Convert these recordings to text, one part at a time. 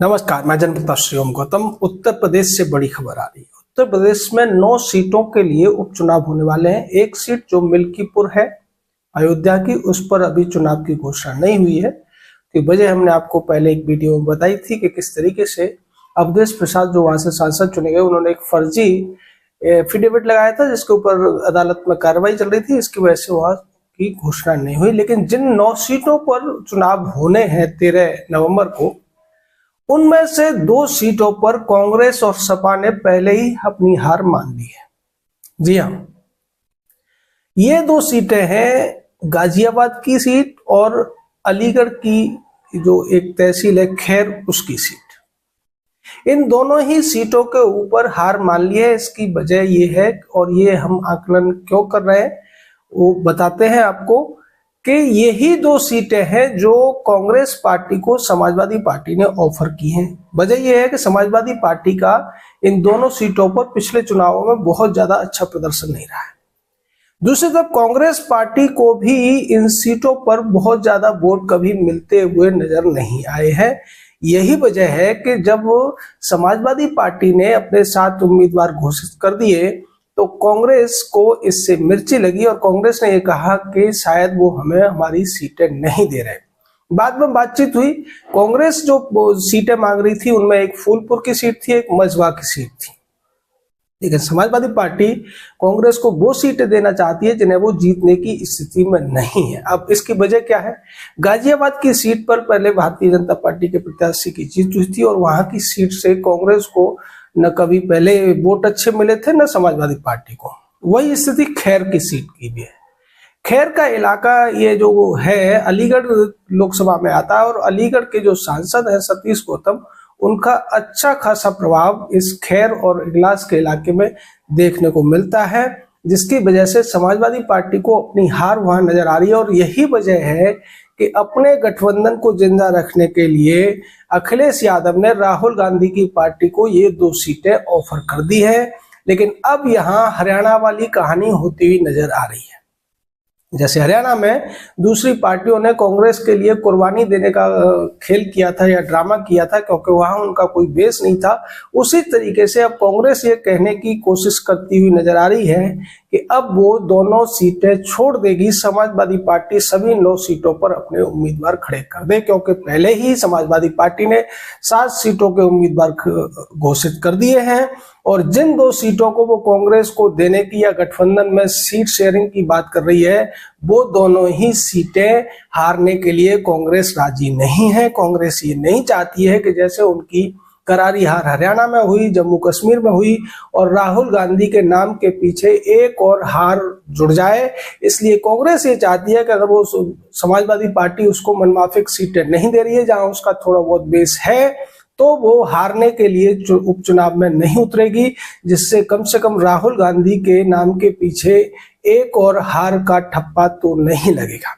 नमस्कार, मैं जनप्रताप श्री ओम गौतम। उत्तर प्रदेश से बड़ी खबर आ रही है। उत्तर प्रदेश में 9 सीटों के लिए उपचुनाव होने वाले हैं। एक सीट जो मिल्कीपुर है अयोध्या की, उस पर अभी चुनाव की घोषणा नहीं हुई है। तो वजह हमने आपको पहले एक वीडियो में बताई थी कि किस तरीके से अवधेश प्रसाद जो वहां से सांसद चुने गए, उन्होंने एक फर्जी एफिडेविट लगाया था जिसके ऊपर अदालत में कार्रवाई चल रही थी। इसकी वजह से वहां की घोषणा नहीं हुई। लेकिन जिन 9 सीटों पर चुनाव होने हैं 13 नवंबर को, उनमें से 2 सीटों पर कांग्रेस और सपा ने पहले ही अपनी हार मान ली है। जी हां, ये 2 सीटें हैं गाजियाबाद की सीट और अलीगढ़ की जो एक तहसील है खैर, उसकी सीट। इन दोनों ही सीटों के ऊपर हार मान ली है। इसकी वजह ये है, और ये हम आकलन क्यों कर रहे हैं वो बताते हैं आपको, कि यही 2 सीटें हैं जो कांग्रेस पार्टी को समाजवादी पार्टी ने ऑफर की हैं। वजह यह है कि समाजवादी पार्टी का इन दोनों सीटों पर पिछले चुनावों में बहुत ज्यादा अच्छा प्रदर्शन नहीं रहा है। दूसरी तरफ कांग्रेस पार्टी को भी इन सीटों पर बहुत ज्यादा वोट कभी मिलते हुए नजर नहीं आए हैं। यही वजह है कि जब समाजवादी पार्टी ने अपने 7 उम्मीदवार घोषित कर दिए तो कांग्रेस को इससे मिर्ची लगी और कांग्रेस ने यह कहा कि शायद वो हमें हमारी सीटें नहीं दे रहे। बाद में बातचीत हुई। कांग्रेस जो सीटें मांग रही थी उनमें एक फूलपुर की सीट थी, एक मझवा की सीट थी। लेकिन समाजवादी पार्टी कांग्रेस को वो सीटें देना चाहती है जिन्हें वो जीतने की स्थिति में नहीं है। अब इसकी वजह क्या है? गाजियाबाद की सीट पर पहले भारतीय जनता पार्टी के प्रत्याशी की जीत हुई थी और वहां की सीट से कांग्रेस को न कभी पहले वोट अच्छे मिले थे न समाजवादी पार्टी को। वही स्थिति खैर की सीट की भी है। खैर का इलाका ये जो है अलीगढ़ लोकसभा में आता है और अलीगढ़ के जो सांसद हैं सतीश गौतम, उनका अच्छा खासा प्रभाव इस खैर और इगलास के इलाके में देखने को मिलता है, जिसकी वजह से समाजवादी पार्टी को अपनी हार वहां नजर आ रही है। और यही वजह है कि अपने गठबंधन को जिंदा रखने के लिए अखिलेश यादव ने राहुल गांधी की पार्टी को ये 2 सीटें ऑफर कर दी है। लेकिन अब यहाँ हरियाणा वाली कहानी होती हुई नजर आ रही है। जैसे हरियाणा में दूसरी पार्टियों ने कांग्रेस के लिए कुर्बानी देने का खेल किया था या ड्रामा किया था क्योंकि वहां उनका कोई बेस नहीं था, उसी तरीके से अब कांग्रेस ये कहने की कोशिश करती हुई नजर आ रही है कि अब वो दोनों सीटें छोड़ देगी। समाजवादी पार्टी सभी 9 सीटों पर अपने उम्मीदवार खड़े कर दे, क्योंकि पहले ही समाजवादी पार्टी ने 7 सीटों के उम्मीदवार घोषित कर दिए हैं। और जिन 2 सीटों को वो कांग्रेस को देने की या गठबंधन में सीट शेयरिंग की बात कर रही है, वो दोनों ही सीटें हारने के लिए कांग्रेस राजी नहीं है। कांग्रेस ये नहीं चाहती है कि जैसे उनकी करारी हार हरियाणा में हुई, जम्मू कश्मीर में हुई और राहुल गांधी के नाम के पीछे एक और हार जुड़ जाए। इसलिए कांग्रेस ये चाहती है कि अगर वो समाजवादी पार्टी उसको मनमाफिक सीटें नहीं दे रही है, जहां उसका थोड़ा बहुत बेस है, तो वो हारने के लिए उपचुनाव में नहीं उतरेगी, जिससे कम से कम राहुल गांधी के नाम के पीछे एक और हार का ठप्पा तो नहीं लगेगा।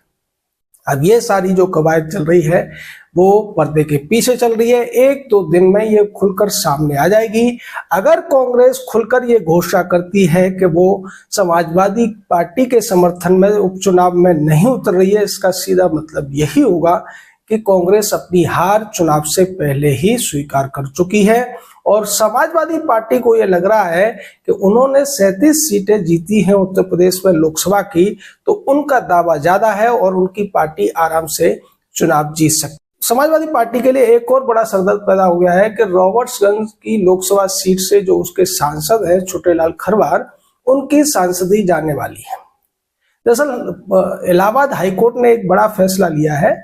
अब ये सारी जो कवायद चल रही है वो पर्दे के पीछे चल रही है। 1-2 दिन में ये खुलकर सामने आ जाएगी। अगर कांग्रेस खुलकर ये घोषणा करती है कि वो समाजवादी पार्टी के समर्थन में उपचुनाव में नहीं उतर रही है, इसका सीधा मतलब यही होगा कि कांग्रेस अपनी हार चुनाव से पहले ही स्वीकार कर चुकी है। और समाजवादी पार्टी को यह लग रहा है कि उन्होंने 37 सीटें जीती हैं उत्तर प्रदेश में लोकसभा की, तो उनका दावा ज्यादा है और उनकी पार्टी आराम से चुनाव जीत सकती है। समाजवादी पार्टी के लिए एक और बड़ा सरदर्द पैदा हो गया है कि रॉबर्ट्सगंज की लोकसभा सीट से जो उसके सांसद हैं छोटेलाल खरवार, उनकी सांसदी जाने वाली है। दरअसल इलाहाबाद हाईकोर्ट ने एक बड़ा फैसला लिया है,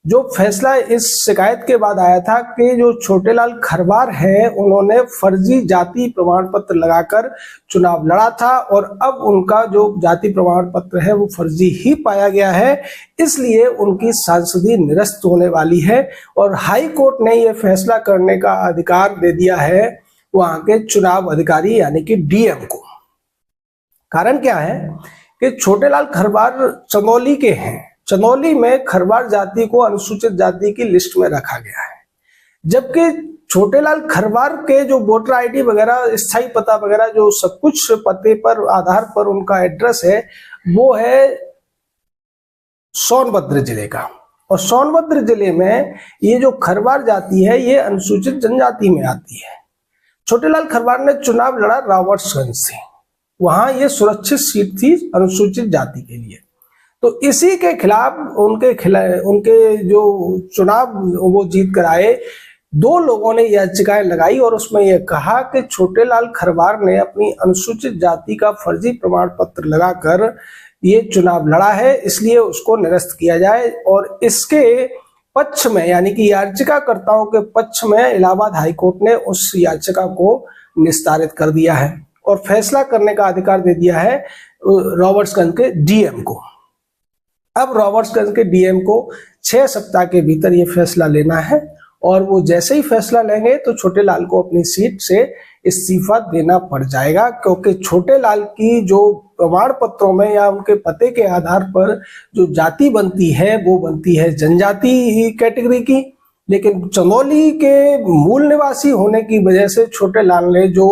जो फैसला इस शिकायत के बाद आया था कि जो छोटेलाल खरवार हैं उन्होंने फर्जी जाति प्रमाण पत्र लगाकर चुनाव लड़ा था और अब उनका जो जाति प्रमाण पत्र है वो फर्जी ही पाया गया है, इसलिए उनकी सांसदी निरस्त होने वाली है। और हाई कोर्ट ने यह फैसला करने का अधिकार दे दिया है वहां के चुनाव अधिकारी यानी कि डीएम को। कारण क्या है कि छोटेलाल खरवार चंदौली के हैं। चंदौली में खरवार जाति को अनुसूचित जाति की लिस्ट में रखा गया है, जबकि छोटेलाल खरवार के जो वोटर आईडी वगैरह, स्थायी पता वगैरह, जो सब कुछ पते पर आधार पर उनका एड्रेस है, वो है सोनभद्र जिले का। और सोनभद्र जिले में ये जो खरवार जाति है ये अनुसूचित जनजाति में आती है। छोटेलाल खरवार ने चुनाव लड़ा रॉबर्ट्सगंज से, वहां ये सुरक्षित सीट थी अनुसूचित जाति के लिए। तो इसी के खिलाफ उनके जो चुनाव वो जीत कर आए, 2 लोगों ने याचिकाएं लगाई और उसमें यह कहा कि छोटेलाल खरवार ने अपनी अनुसूचित जाति का फर्जी प्रमाण पत्र लगाकर ये चुनाव लड़ा है, इसलिए उसको निरस्त किया जाए। और इसके पक्ष में, यानी कि याचिकाकर्ताओं के पक्ष में, इलाहाबाद हाईकोर्ट ने उस याचिका को निस्तारित कर दिया है और फैसला करने का अधिकार दे दिया है रॉबर्ट्सगंज के डीएम को। अब रॉबर्ट्सगंज के डीएम को 6 सप्ताह के भीतर ये फैसला लेना है और वो जैसे ही फैसला लेंगे तो छोटेलाल को अपनी सीट से इस्तीफा देना पड़ जाएगा, क्योंकि छोटेलाल की जो प्रमाण पत्रों में या उनके पते के आधार पर जो जाति बनती है वो बनती है जनजाति कैटेगरी की, लेकिन चंदौली के मूल निवासी होने की वजह से छोटेलाल ने जो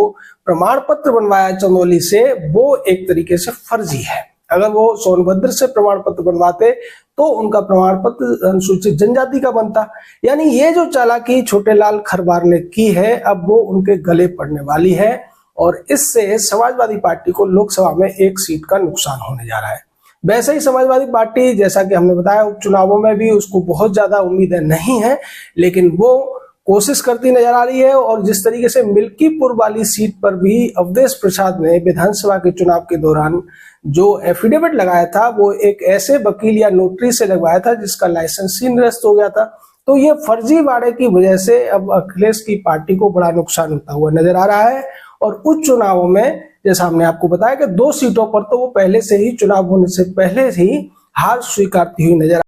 प्रमाण पत्र बनवाया चंदौली से वो एक तरीके से फर्जी है। अगर वो सोनभद्र से प्रमाण पत्र बनवाते तो उनका प्रमाण पत्र अनुसूचित जनजाति का बनता। यानी ये जो चालाकी छोटेलाल खरवार ने की है अब वो उनके गले पड़ने वाली है और इससे समाजवादी पार्टी को लोकसभा में 1 सीट का नुकसान होने जा रहा है। वैसे ही समाजवादी पार्टी, जैसा कि हमने बताया, उपचुनावों में भी उसको बहुत ज्यादा उम्मीदें नहीं है, लेकिन वो कोशिश करती नजर आ रही है। और जिस तरीके से मिल्कीपुर वाली सीट पर भी अवधेश प्रसाद ने विधानसभा के चुनाव के दौरान जो एफिडेविट लगाया था वो एक ऐसे वकील या नोटरी से लगवाया था जिसका लाइसेंस ही निरस्त हो गया था। तो ये फर्जीवाड़े की वजह से अब अखिलेश की पार्टी को बड़ा नुकसान होता हुआ नजर आ रहा है। और उस चुनावों में जैसा हमने आपको बताया कि 2 सीटों पर तो वो पहले से ही, चुनाव होने से पहले ही हार स्वीकारती हुई नजर